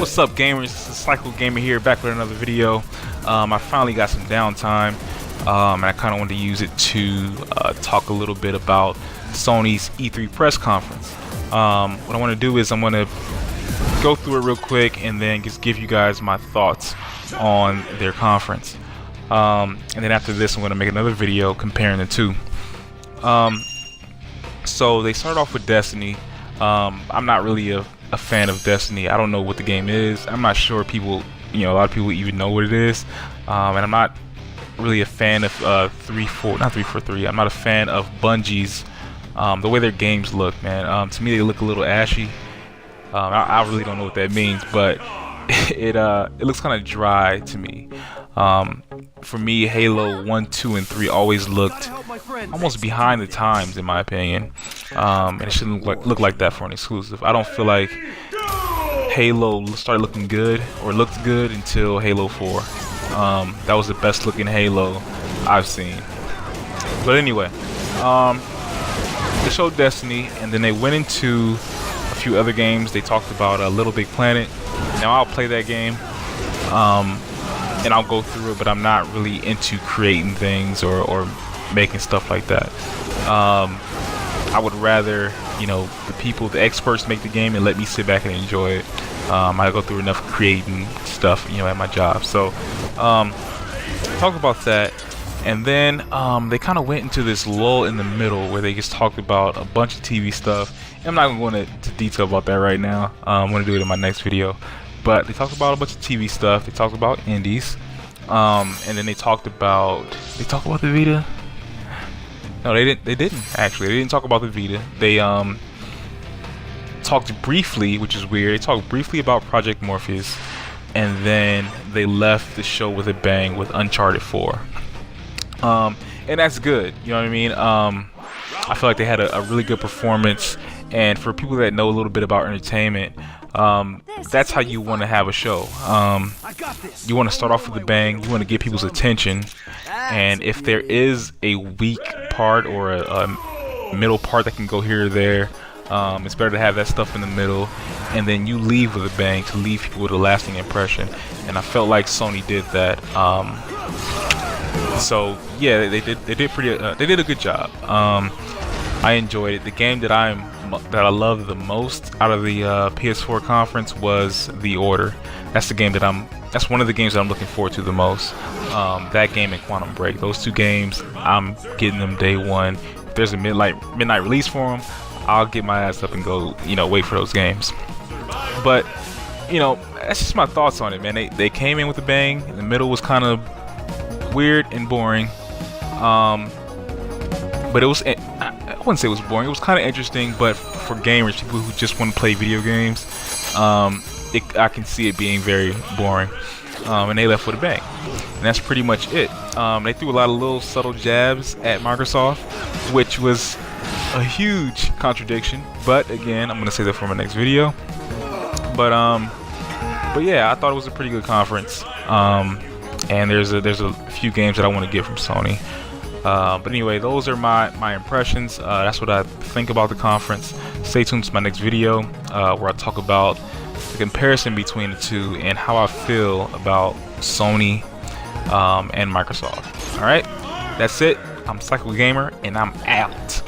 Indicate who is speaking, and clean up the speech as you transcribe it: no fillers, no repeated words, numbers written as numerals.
Speaker 1: What's up, gamers? This is Cycle Gamer here, back with another video. I finally got some downtime, and I kind of wanted to use it to talk a little bit about Sony's E3 press conference. What I want to do is I'm going to go through it real quick and then just give you guys my thoughts on their conference. And then after this, I'm going to make another video comparing the two. So they start off with Destiny. I'm not really a fan of Destiny. I don't know what the game is. I'm not sure people, a lot of people even know what it is. And I'm not really a fan of 343. I'm not a fan of Bungie's the way their games look, man. To me, they look a little ashy. I really don't know what that means, but it looks kind of dry to me. For me, Halo 1, 2, and 3 always looked almost behind the times, in my opinion. And it shouldn't look like that for an exclusive. I don't feel like Halo started looking good or looked good until Halo 4. That was the best looking Halo I've seen. But anyway, they showed Destiny, and then they went into a few other games. They talked about Little Big Planet. Now I'll play that game. And I'll go through it, but I'm not really into creating things or making stuff like that. I would rather, the experts make the game and let me sit back and enjoy it. I go through enough creating stuff, at my job. So, talk about that, and then they kind of went into this lull in the middle where they just talked about a bunch of TV stuff. And I'm not going to go into detail about that right now. I'm going to do it in my next video. But they talked about a bunch of TV stuff. They talked about indies, and then they talked about the Vita. No, they didn't. They didn't actually. They didn't talk about the Vita. They talked briefly, which is weird. They talked briefly about Project Morpheus, and then they left the show with a bang with Uncharted 4. And that's good. You know what I mean? I feel like they had a really good performance. And for people that know a little bit about entertainment, that's how you want to have a show. You want to start off with a bang. You want to get people's attention. And if there is a weak part or a middle part that can go here or there, it's better to have that stuff in the middle. And then you leave with a bang to leave people with a lasting impression. And I felt like Sony did that. So yeah, they did a good job. I enjoyed it. The game that I love the most out of the PS4 conference was The Order. That's one of the games that I'm looking forward to the most. That game and Quantum Break. Those two games, I'm getting them day one. If there's a midnight release for them, I'll get my ass up and go, wait for those games. But, that's just my thoughts on it, man. They came in with a bang. In the middle was kind of weird and boring. But it was, I wouldn't say it was boring. It was kind of interesting, but for gamers, people who just want to play video games, I can see it being very boring. And they left with a bang. And that's pretty much it. They threw a lot of little subtle jabs at Microsoft, which was a huge contradiction. But again, I'm going to say that for my next video. But yeah, I thought it was a pretty good conference. And there's a few games that I want to get from Sony. But anyway, those are my impressions. That's what I think about the conference. Stay tuned to my next video where I talk about the comparison between the two and how I feel about Sony and Microsoft. Alright, that's it. I'm Cycle Gamer and I'm out.